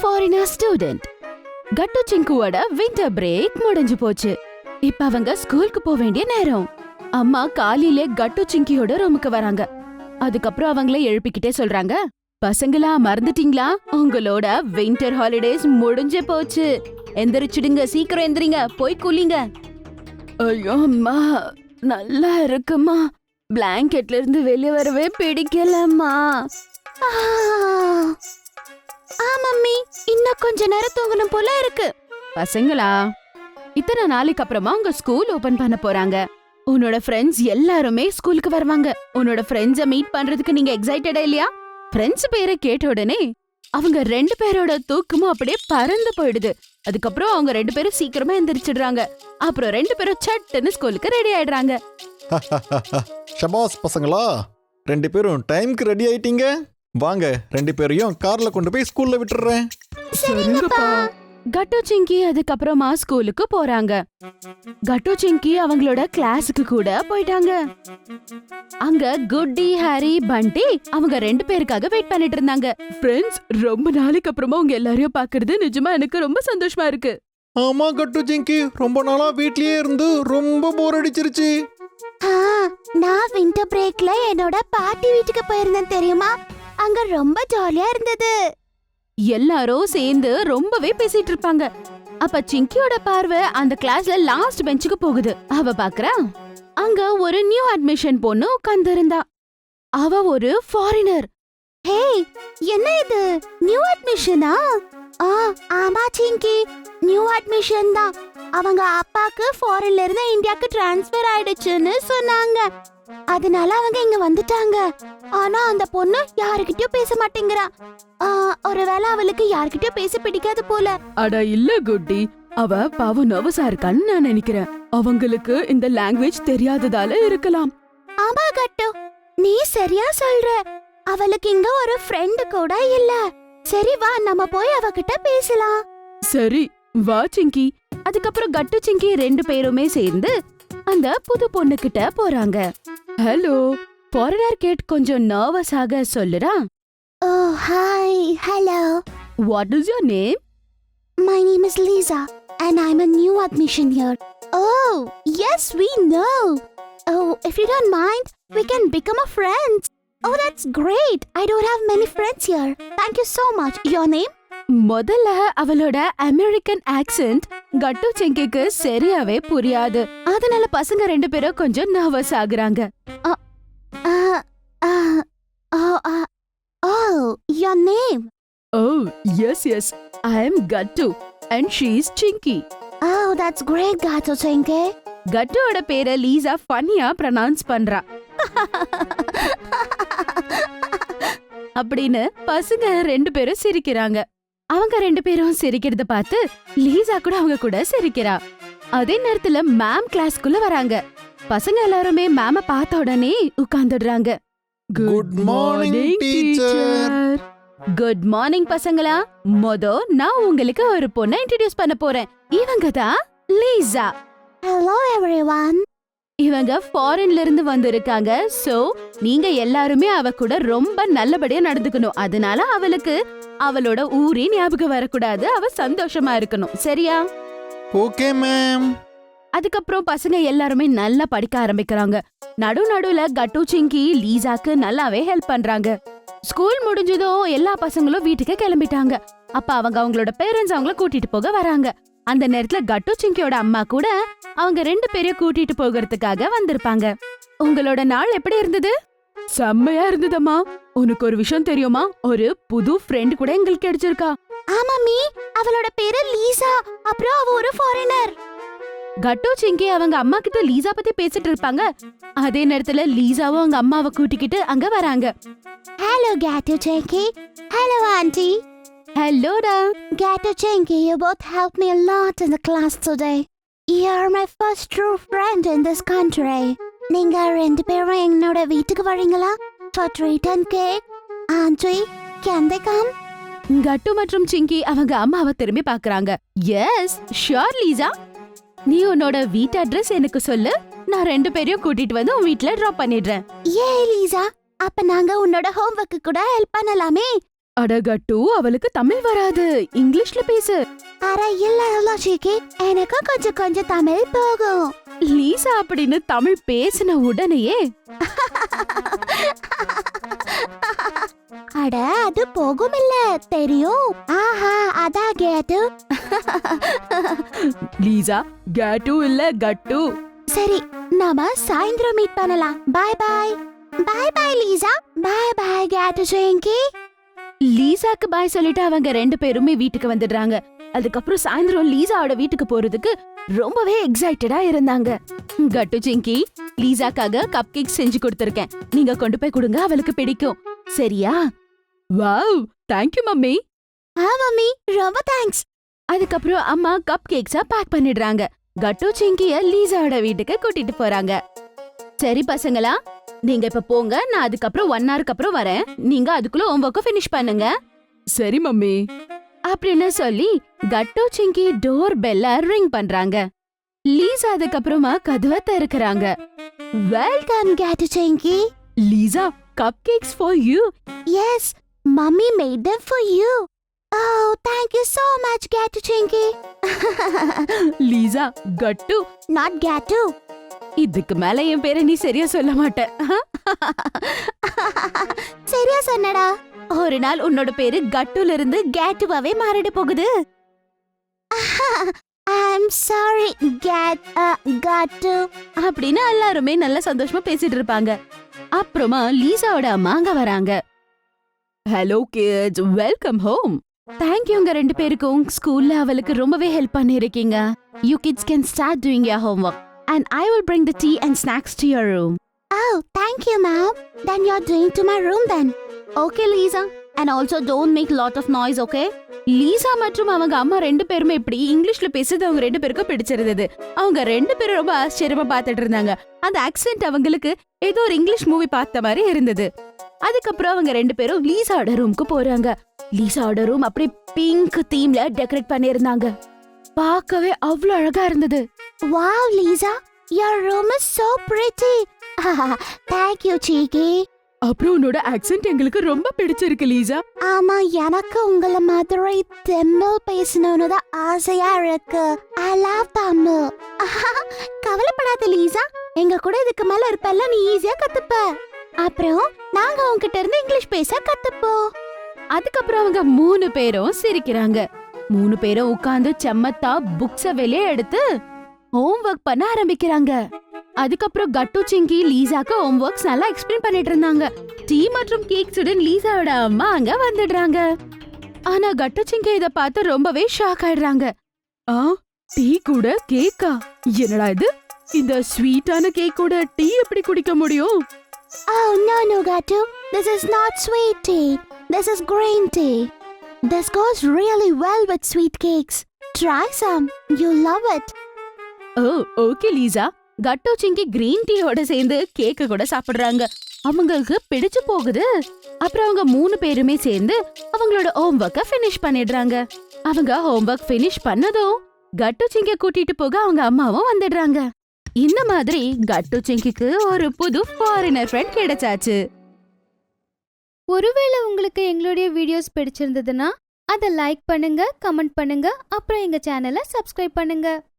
Foreigner student. கட்டு சிங்குவோட winter break முடிஞ்சு போச்சு. இப்ப அவங்க ஸ்கூலுக்கு போக வேண்டிய நேரம். அம்மா காலையிலே கட்டு சிங்கியோட ரூமுக்கு வராங்க. அதுக்கப்புறம் அவங்கள எழுப்பிக்கிட்டே சொல்றாங்க, பசங்களா மறந்துட்டீங்களா, உங்களோட விண்டர் ஹாலிடேஸ் முடிஞ்சு போச்சு. எந்திரிச்சிடுங்க, சீக்கிரம் எந்திரிங்க, போய் குளிங்க. ஐயோ அம்மா, நல்லா இருக்குமா, பிளாங்கெட்ல இருந்து வெளியே வரவே பிடிக்கலம்மா. மம்மி, இன்னும் கொஞ்ச நேரம் தூங்கணும் போல இருக்கு. பசங்களா, இத்தனை நாளைக்கு அப்புறமா உங்க ஸ்கூல் ஓபன் பண்ண போறாங்க. உன்னோட ஃப்ரெண்ட்ஸ் எல்லாருமே ஸ்கூலுக்கு வருவாங்க. உன்னோட ஃப்ரெண்ட்ஸ மீட் பண்றதுக்கு நீங்க எக்ஸைட்டடா இல்லையா? ஃப்ரெண்ட்ஸ் பேரை கேட்ட உடனே அவங்க 2 பேரோட தூக்கமும் அப்படியே பறந்து போயிடுது. அதுக்கப்புறம் அவங்க 2 பேரும் சீக்கிரமா எந்திரிச்சிடுறாங்க. அப்புறம் 2 பேரும் சட்டுன்னு ஸ்கூலுக்கு ரெடி ஆயிடுறாங்க. ஷபாஸ் பசங்களா, 2 பேரும் டைம்க்கு ரெடி ஆயிட்டீங்க. வாங்க, 2 பேரையும் கார்ல கொண்டு போய் ஸ்கூல்ல விட்டுறேன். சரிங்கப்பா. கட்டு சிங்கி அதுக்கப்புறமா ஸ்கூலுக்கு போறாங்க. கட்டு சிங்கி அவங்களோட கிளாஸுக்கு கூட போயிட்டாங்க. அங்க குட்டி, ஹாரி, பண்டி அவங்க 2 பேருக்காக வெயிட் பண்ணிட்டு இருந்தாங்க. ஃப்ரெண்ட்ஸ், ரொம்ப நாளைக்கு அப்புறமா உங்க எல்லாரையும் பாக்குறது நிஜமா எனக்கு ரொம்ப சந்தோஷமா இருக்கு. ஆமா கட்டு சிங்கி, ரொம்ப நாளா வீட்லயே இருந்து ரொம்ப போர் அடிச்சிருச்சு. நான் விண்டர் பிரேக்ல என்னோட பாட்டி வீட்டுக்கு போயிருந்தேன் தெரியுமா? அங்க ரொம்ப ஜாலியா இருந்தது. எல்லாரும் சேர்ந்து ரொம்பவே பேசிட்டு இருப்பாங்க. அப்ப சிங்கியோட பார்வை அந்த கிளாஸ்ல லாஸ்ட் பெஞ்சுக்கு போகுது. அவ பாக்குறா, அங்க ஒரு நியூ அட்மிஷன் பொண்ணு உட்கார்ந்து இருந்தா. அவ ஒரு ஃபாரினர். ஹே, என்ன இது, நியூ அட்மிஷனா? ஆமா சிங்கி, நியூ அட்மிஷன் தான். அவங்க அப்பாக்கு ஃபாரின்ல இருந்து இந்தியாக்கு டிரான்ஸ்ஃபர் ஆயிடுச்சுன்னு சொன்னாங்க. அதனால அவங்க இங்க வந்துட்டாங்க. ஆனா அந்த பொண்ணு யாருக்கிட்டயும் பேச மாட்டேங்கிறா. ஒருவேளை அவளுக்கு யாருக்கிட்டயும் பேச பிடிக்காது போல. அட இல்ல குட்டி, அவ பாவம் நர்வஸா இருக்கான்னு நான் நினைக்கிறேன். அவங்களுக்கு இந்த லாங்குவேஜ் தெரியாததால இருக்கலாம். ஆமா கட்டு, நீ சரியா சொல்ற. அவளுக்கு இங்க ஒரு ஃப்ரெண்ட் கூட இல்ல. சரி வா, நம்ம போய் அவகிட்ட பேசலாம். சரி வா சிங்கி. அதுக்கப்புறம் கட்டு சிங்கி 2 பேருமே சேர்ந்து அந்த புது பொண்ணு கிட்ட போறாங்க. ஹலோ, ஃபாரினர் கேட் கொஞ்சம் நர்வஸாக சொல்லுறா. Oh hi, hello. What is your name? My name is Lisa and I'm a new admission here. Oh, yes, we know. Oh, if you don't mind, we can become a friends. Oh, that's great. I don't have many friends here. Thank you so much. Your name? முதல்ல அவளோட American accent கட்டு சிங்கிக்கு சரியாவே புரியாது. அதனால பசங்க 2 பேரும் கொஞ்சம் nervous ஆகுறாங்க. Oh, your name? Oh, yes, I am Gattu and she is Chinky. Oh, that's great, Gato Chinky. கட்டுவோட பேரை லீசா ஃபன்னியா ப்ரொனவுன்ஸ் பண்றா. அப்படின்னு பசங்க 2 பேரும் சிரிக்கிறாங்க. அவங்க 2 பேரும் சிரிக்கிறத பார்த்து லீசா கூட அவங்க கூட சிரிக்கிறா. அதே நேரத்துல மேம் கிளாஸ்க்குள்ள வராங்க. பசங்க எல்லாருமே மேம பார்த்த உடனே உட்கார்ந்துடுறாங்க. Good morning teacher. Good morning பசங்களா. நான் உங்களுக்கு ஒரு பொண்ணை இன்ட்ரோடியூஸ் பண்ண போறேன். இவங்க தான் லீசா. Hello everyone. இவங்க ஃபாரின்ல இருந்து வந்திருக்காங்க. சோ நீங்க எல்லாருமே அவ கூட ரொம்ப நல்லபடியா நடந்துக்கணும். அதனால அவளுக்கு அவளோட ஊரே ஞாபகம் வரக்கூடாது. அவ சந்தோஷமா இருக்கணும், சரியா? Okay ma'am. அதுக்கப்புறம் பசங்க எல்லாருமே நல்லா படிக்க ஆரம்பிக்கிறாங்க. நடுவுல கட்டு சிங்கி லீசாக்கு நல்லாவே ஹெல்ப் பண்றாங்க. ஸ்கூல் முடிஞ்சதும் எல்லா பசங்களும் வீட்டுக்கு கிளம்பிட்டாங்க. அப்ப அவங்களோட பேரண்ட்ஸ் அவங்கள கூட்டிட்டு போக வராங்க. அந்த நேரத்துல கட்டு சிங்கியோட அம்மா கூட அவங்க 2 பேரையும் கூட்டிட்டு போகிறதுக்காக வந்திருப்பாங்க. உங்களோட நாள் எப்படி இருந்தது? செம்மையா இருந்ததம்மா. உனக்கு ஒரு விஷயம் தெரியுமா? ஒரு புது ஃப்ரெண்ட் கூட எங்களுக்கு கிடைச்சிருக்கா. ஆமாமி, அவளோட பேரு லீசா. அப்புறம் அவ ஒரு ஃபாரினர். கட்டு சிங்கி அவங்க அம்மா கிட்ட லீசா பத்தி பேசிட்டு இருப்பாங்க. அதே நேரத்துல லீசாவும் அவங்க அம்மாவை கூட்டிக்கிட்டு அங்க வராங்க. Hello Gato Chinky. Hello auntie. ஹலோடா. Gato Chinky, you both helped me a lot in the class today. You're my first true friend in this country. நீங்க 2 பேரும் என்னோட வீட்டுக்கு வரீங்களா? For treat and cake. Auntie, can they come? கட்டு மற்றும் சிங்கி அவங்க அம்மாவை திரும்பி பாக்குறாங்க. Yes sure Lisa. நீ உன்னோட வீட்டு அட்ரஸ் எனக்கு சொல்லு. நான் 2 பேரையும் கூட்டிட்டு வந்து உன் வீட்ல டிராப் பண்ணிடுறேன். ஏ லீசா, அப்ப நாங்க உன்னோட ஹோம்வொர்க்கு கூட ஹெல்ப் பண்ணலாமே. அட கட்டு, அவளுக்கு தமிழ் வராது, இங்கிலீஷ்ல பேசு. அட இல்ல சிக்கி, எனக்கு கொஞ்சம் கொஞ்சம் தமிழ் போகும். லீசா அப்படின்னு தமிழ் பேசின உடனேயே அட அது போகும் இல்ல தெரியும். ஆஹா அதான் கேட்டு. லீசா கேட்டு இல்ல கட்டு. சரி நாம சாயந்தரம் மீட் பண்ணலாம். பாய் பாய். பாய் பாய் லீசா. பாய் பாய் கேட்டு சிங்கி. லீசாக்கு பாய் சொல்லிட்டு அவங்க 2 பேருமே வீட்டுக்கு வந்துடுறாங்க. அதுக்கப்புறம் சாயந்தரம் லீசாவோட வீட்டுக்கு போறதுக்கு ரொம்பவே எக்ஸைட்டடா இருந்தாங்க. கட்டு சிங்கி, லீசாக்காக கப் கேக் செஞ்சு கொடுத்திருக்கேன், நீங்க கொண்டு போய் கொடுங்க, அவளுக்கு பிடிக்கும், சரியா? Wow, thank you mummy. மம்மி ரொம்ப தேங்க்ஸ். அதுக்கப்புறம் அம்மா கப் கேக்ஸா பேக் பண்ணிடுறாங்க. கட்டு சிங்கிய லீசாவோட வீட்டுக்கு கூட்டிட்டு போறாங்க. சரி பசங்களா, நீங்க இப்ப போங்க, நான் அதுக்கப்புறம் 1 ஹவருக்கு அப்புறம் வரேன், நீங்க அதுக்குள்ள ஹோம்வொர்க்க ஃபினிஷ் பண்ணுங்க. சரி மம்மி அப்படின்னு சொல்லி கட்டு சிங்கி டோர் பெல்ல ரிங் பண்றாங்க. லீசா அதுக்கப்புறமா கதவை திறக்கறாங்க. வெல்கம் கேட்டு சிங்கி. Lisa, cup cakes for you. Yes, Mummy made them for you. Oh, thank you so much, Gatu Chinky. Lisa, cut. Not Gatu. இதுக்கு மேல என் பேரை நீ சரியா சொல்ல மாட்ட. சரியா சொன்னடா. ஒரு நாள் உன்னோட பேரு கட்டுல இருந்து கேட்டுவாவே மாறிட போகுது. I'm sorry, Gatu. அப்படின்னு எல்லாருமே நல்ல சந்தோஷமா பேசிட்டு இருப்பாங்க. அப்புறமா லீசாவோட அம்மா அங்க வராங்க. Hello kids, welcome home. தேங்க்யூங்க 2 பேருக்கும். ஸ்கூல்ல அவளுக்கு ரொம்பவே ஹெல்ப் பண்ணிருக்கீங்க. You kids can start doing your homework and I will bring the tea and snacks to your room. Oh, thank you, Mom. Then you're doing to my room then. Okay, Lisa. And also don't make lot of noise, okay? Lisa மற்றும் அவங்க அம்மா 2 பேருமே இப்படி இங்கிலீஷ்ல பேசுறது அவங்க 2 பேருக்கும் பிடிச்சிருந்தது. அவங்க 2 பேரும் ரொம்ப ஆச்சரியமா பார்த்துட்டு இருந்தாங்க. அந்த ஆக்சென்ட் அவங்களுக்கு ஏதோ ஒரு இங்கிலீஷ் மூவி பார்த்த மாதிரி இருந்தது. அதுக்கப்புறம் அவங்க 2 பேரும் லீசாவோட ரூமுக்கு போறாங்க. லீசாவோட ரூம் அப்படியே பிங்க் தீம்ல டெக்கரேட் பண்ணியிருந்தாங்க. பார்க்கவே அவ்வளவு அழகா இருந்தது. Wow, Lisa, your room is so pretty. Thank you, Cheeky. அப்புறம் உன்னோட ஆக்சென்ட் எங்களுக்கு ரொம்ப பிடிச்சிருக்கு லீசா. ஆமா, எனக்கு உங்கள மாதிரி தமிழ் பேசணும்னு தான் ஆசையா இருக்கு. I love Tamil. கவலைப்படாத லீசா, எங்க கூட இதுக்கு மேல இருப்பல்ல, நீ ஈஸியா கத்துப்ப. அப்புறம் நாங்க உன்கிட்ட இருந்து இங்கிலீஷ் பேச கத்துப்போம். அதுக்கப்புறம் அவங்க 3 பேரும் சிரிக்கிறாங்க. 3 பேரும் உட்கார்ந்து செம்மத்தா புக்ஸ வெளியே எடுத்து ஹோம்வொர்க் பண்ண ஆரம்பிக்கிறாங்க. அதுக்கப்புறம் கட்டு சிங்கி லீசாக்கு ஹோம்வொர்க்ஸ் நல்லா எக்ஸ்பிளைன் பண்ணிட்டு இருந்தாங்க. டீ மற்றும் கேக்ஸுடன் லீசாவோட அம்மா அங்க வந்துடுறாங்க. ஆனா கட்டு சிங்கி இத பார்த்து ரொம்பவே ஷாக் ஆயிடுறாங்க. டீ கூட கேக்கா? என்னடா இது, இந்த ஸ்வீட்டான கேக் கூட டீ எப்படி குடிக்க முடியும்? Oh no, Gatu, this is not sweet tea. This is green tea. This goes really well with sweet cakes. Try some. You'll love it. Oh okay Lisa. கட்டு சிங்கி கிரீன் டீயோட சேர்ந்து கேக்க கூட சாப்பிடுறாங்க. அவங்களுக்கு பிடிச்சு போகுது. அப்புறம் அவங்க 3 பேருமே சேர்ந்து அவங்களோட ஹோம்வொர்க்க ஃபினிஷ் பண்ணிடுறாங்க. அவங்க ஹோம்வொர்க் ஃபினிஷ் பண்ணதும் கட்டு சிங்கிய கூட்டிட்டு போக அவங்க அம்மாவும் வந்துடுறாங்க. இந்த மாதிரி கட்டு சிங்கிக்கு ஒரு புது ஃபாரினர் ஃப்ரெண்ட் கிடைச்சாச்சு. ஒருவேளை உங்களுக்கு எங்களுடைய வீடியோஸ் பிடிச்சிருந்ததுன்னா அதை லைக் பண்ணுங்க, கமெண்ட் பண்ணுங்க, அப்புறம் எங்க சேனலை சப்ஸ்கிரைப் பண்ணுங்க.